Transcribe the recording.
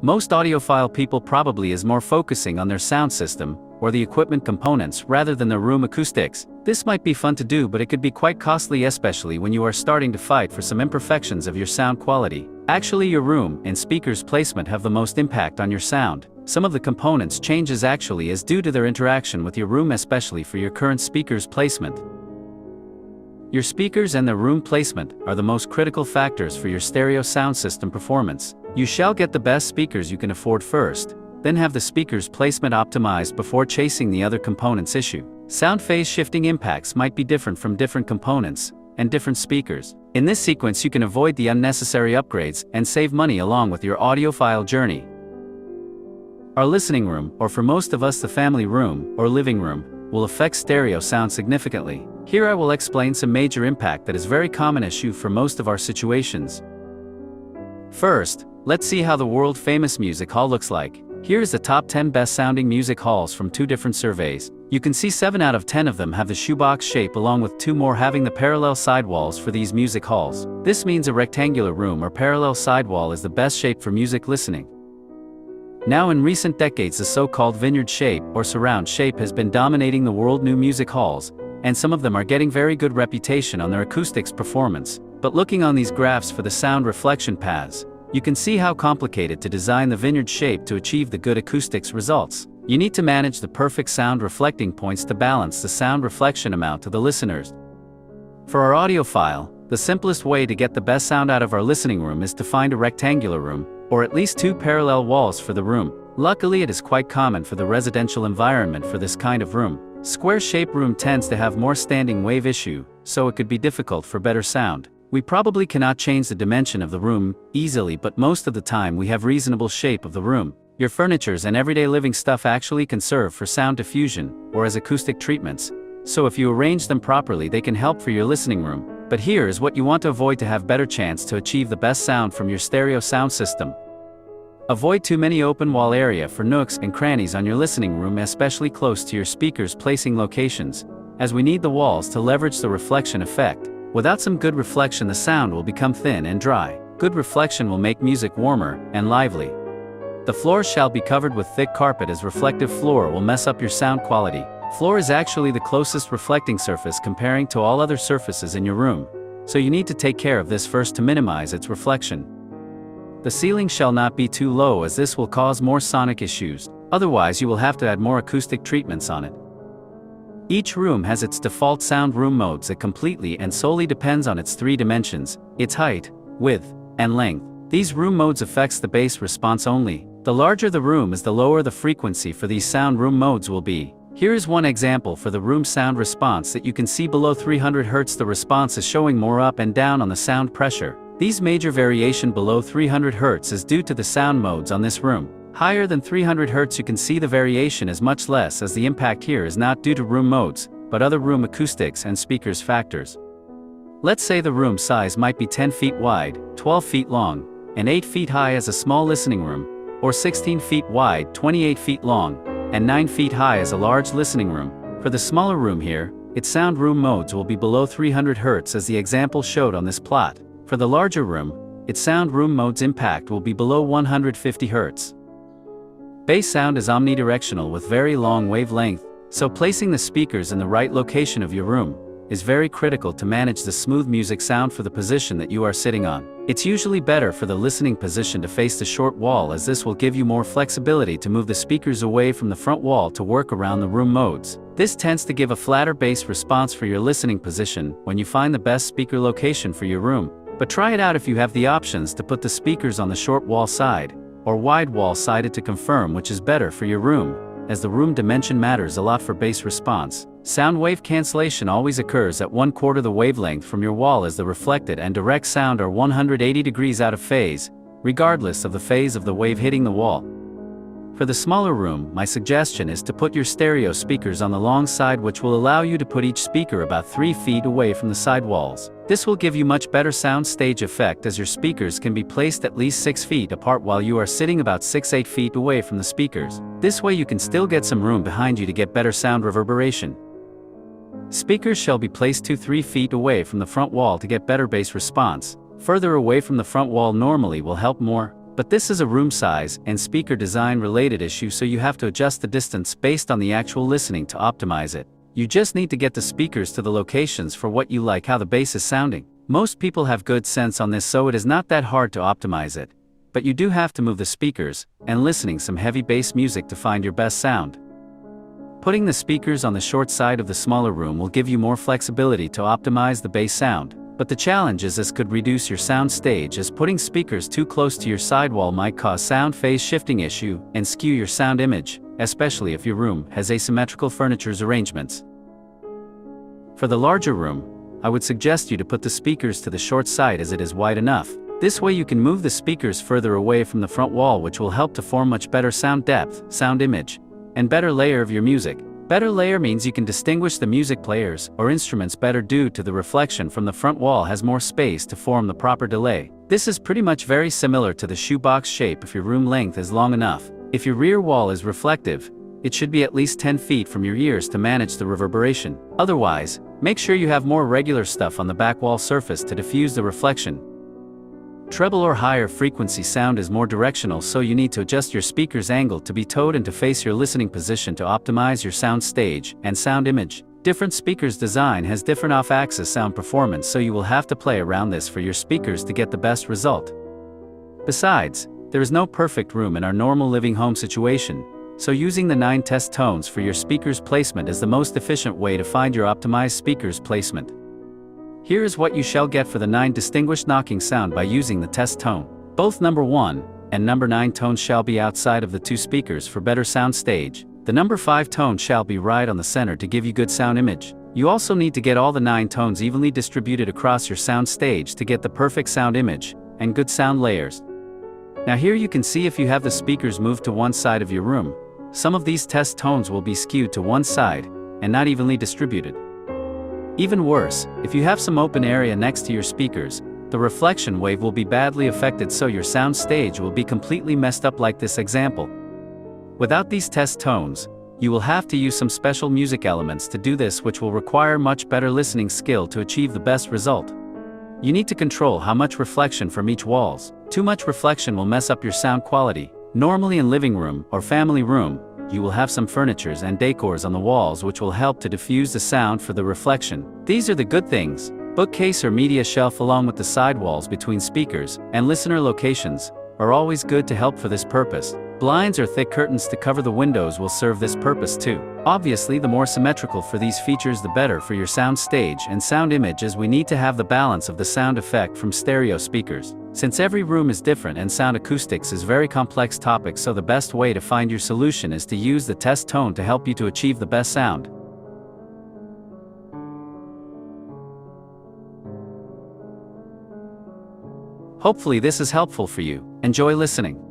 Most audiophile people probably is more focusing on their sound system, or the equipment components rather than the room acoustics. This might be fun to do, but it could be quite costly, especially when you are starting to fight for some imperfections of your sound quality. Actually, your room and speakers placement have the most impact on your sound. Some of the components changes actually is due to their interaction with your room, especially for your current speakers placement. Your speakers and their room placement are the most critical factors for your stereo sound system performance. You shall get the best speakers you can afford first, then have the speakers placement optimized before chasing the other components issue. Sound phase shifting impacts might be different from different components and different speakers. In this sequence you can avoid the unnecessary upgrades and save money along with your audiophile journey. Our listening room, or for most of us the family room or living room, will affect stereo sound significantly. Here I will explain some major impact that is very common issue for most of our situations. First, let's see how the world-famous music hall looks like. Here is the top 10 best-sounding music halls from 2 different surveys. You can see 7 out of 10 of them have the shoebox shape, along with 2 more having the parallel sidewalls for these music halls. This means a rectangular room or parallel sidewall is the best shape for music listening. Now in recent decades the so-called vineyard shape or surround shape has been dominating the world new music halls, and some of them are getting very good reputation on their acoustics performance. But looking on these graphs for the sound reflection paths, you can see how complicated to design the vineyard shape to achieve the good acoustics results. You need to manage the perfect sound reflecting points to balance the sound reflection amount to the listeners. For our audiophile, the simplest way to get the best sound out of our listening room is to find a rectangular room, or at least 2 parallel walls for the room. Luckily it is quite common for the residential environment for this kind of room. Square-shaped room tends to have more standing wave issue, so it could be difficult for better sound. We probably cannot change the dimension of the room easily, but most of the time we have reasonable shape of the room. Your furnitures and everyday living stuff actually can serve for sound diffusion, or as acoustic treatments, so if you arrange them properly they can help for your listening room. But here is what you want to avoid to have better chance to achieve the best sound from your stereo sound system. Avoid too many open wall area for nooks and crannies on your listening room, especially close to your speakers placing locations, as we need the walls to leverage the reflection effect. Without some good reflection the sound will become thin and dry. Good reflection will make music warmer and lively. The floor shall be covered with thick carpet, as reflective floor will mess up your sound quality. Floor is actually the closest reflecting surface comparing to all other surfaces in your room, so you need to take care of this first to minimize its reflection. The ceiling shall not be too low, as this will cause more sonic issues, otherwise you will have to add more acoustic treatments on it. Each room has its default sound room modes that completely and solely depends on its 3 dimensions, its height, width, and length. These room modes affects the bass response only. The larger the room is, the lower the frequency for these sound room modes will be. Here is one example for the room sound response that you can see below 300 Hz. The response is showing more up and down on the sound pressure. These major variation below 300 Hz is due to the sound modes on this room. Higher than 300 Hz you can see the variation is much less, as the impact here is not due to room modes, but other room acoustics and speakers factors. Let's say the room size might be 10 feet wide, 12 feet long, and 8 feet high as a small listening room, or 16 feet wide, 28 feet long, and 9 feet high as a large listening room. For the smaller room here, its sound room modes will be below 300 Hz as the example showed on this plot. For the larger room, its sound room modes impact will be below 150 Hz. Bass sound is omnidirectional with very long wavelength, so placing the speakers in the right location of your room is very critical to manage the smooth music sound for the position that you are sitting on. It's usually better for the listening position to face the short wall, as this will give you more flexibility to move the speakers away from the front wall to work around the room modes. This tends to give a flatter bass response for your listening position when you find the best speaker location for your room. But try it out if you have the options to put the speakers on the short wall side or wide wall sided to confirm which is better for your room, as the room dimension matters a lot for bass response. Sound wave cancellation always occurs at 1/4 the wavelength from your wall, as the reflected and direct sound are 180 degrees out of phase, regardless of the phase of the wave hitting the wall. For the smaller room, my suggestion is to put your stereo speakers on the long side, which will allow you to put each speaker about 3 feet away from the side walls. This will give you much better sound stage effect, as your speakers can be placed at least 6 feet apart while you are sitting about 6-8 feet away from the speakers. This way you can still get some room behind you to get better sound reverberation. Speakers shall be placed 2-3 feet away from the front wall to get better bass response. Further away from the front wall normally will help more, But this is a room size and speaker design related issue, so you have to adjust the distance based on the actual listening to optimize it. You just need to get the speakers to the locations for what you like, how the bass is sounding. Most people have good sense on this, so it is not that hard to optimize it. But you do have to move the speakers and listening some heavy bass music to find your best sound. Putting the speakers on the short side of the smaller room will give you more flexibility to optimize the bass sound. But the challenge is this could reduce your sound stage, as putting speakers too close to your sidewall might cause sound phase shifting issue and skew your sound image, especially if your room has asymmetrical furniture arrangements. For the larger room, I would suggest you to put the speakers to the short side as it is wide enough. This way you can move the speakers further away from the front wall, which will help to form much better sound depth, sound image, and better layer of your music. Better layer means you can distinguish the music players or instruments better due to the reflection from the front wall has more space to form the proper delay. This is pretty much very similar to the shoebox shape if your room length is long enough. If your rear wall is reflective, it should be at least 10 feet from your ears to manage the reverberation. Otherwise, make sure you have more regular stuff on the back wall surface to diffuse the reflection. Treble or higher frequency sound is more directional, so you need to adjust your speaker's angle to be towed and to face your listening position to optimize your sound stage and sound image. Different speakers design has different off-axis sound performance, so you will have to play around this for your speakers to get the best result. Besides, there is no perfect room in our normal living home situation, so using the 9 test tones for your speakers placement is the most efficient way to find your optimized speakers placement. Here is what you shall get for the 9 distinguished knocking sound by using the test tone. Both number 1 and number 9 tones shall be outside of the 2 speakers for better sound stage. The number 5 tone shall be right on the center to give you good sound image. You also need to get all the 9 tones evenly distributed across your sound stage to get the perfect sound image and good sound layers. Now here you can see if you have the speakers moved to one side of your room, some of these test tones will be skewed to one side and not evenly distributed. Even worse, if you have some open area next to your speakers, the reflection wave will be badly affected, so your sound stage will be completely messed up like this example. Without these test tones, you will have to use some special music elements to do this, which will require much better listening skill to achieve the best result. You need to control how much reflection from each walls. Too much reflection will mess up your sound quality. Normally in living room or family room, you will have some furnitures and decors on the walls which will help to diffuse the sound for the reflection. These are the good things. Bookcase or media shelf along with the side walls between speakers and listener locations are always good to help for this purpose. Blinds or thick curtains to cover the windows will serve this purpose too. Obviously, the more symmetrical for these features the better for your sound stage and sound image, as we need to have the balance of the sound effect from stereo speakers. Since every room is different and sound acoustics is very complex topic, so the best way to find your solution is to use the test tone to help you to achieve the best sound. Hopefully this is helpful for you. Enjoy listening.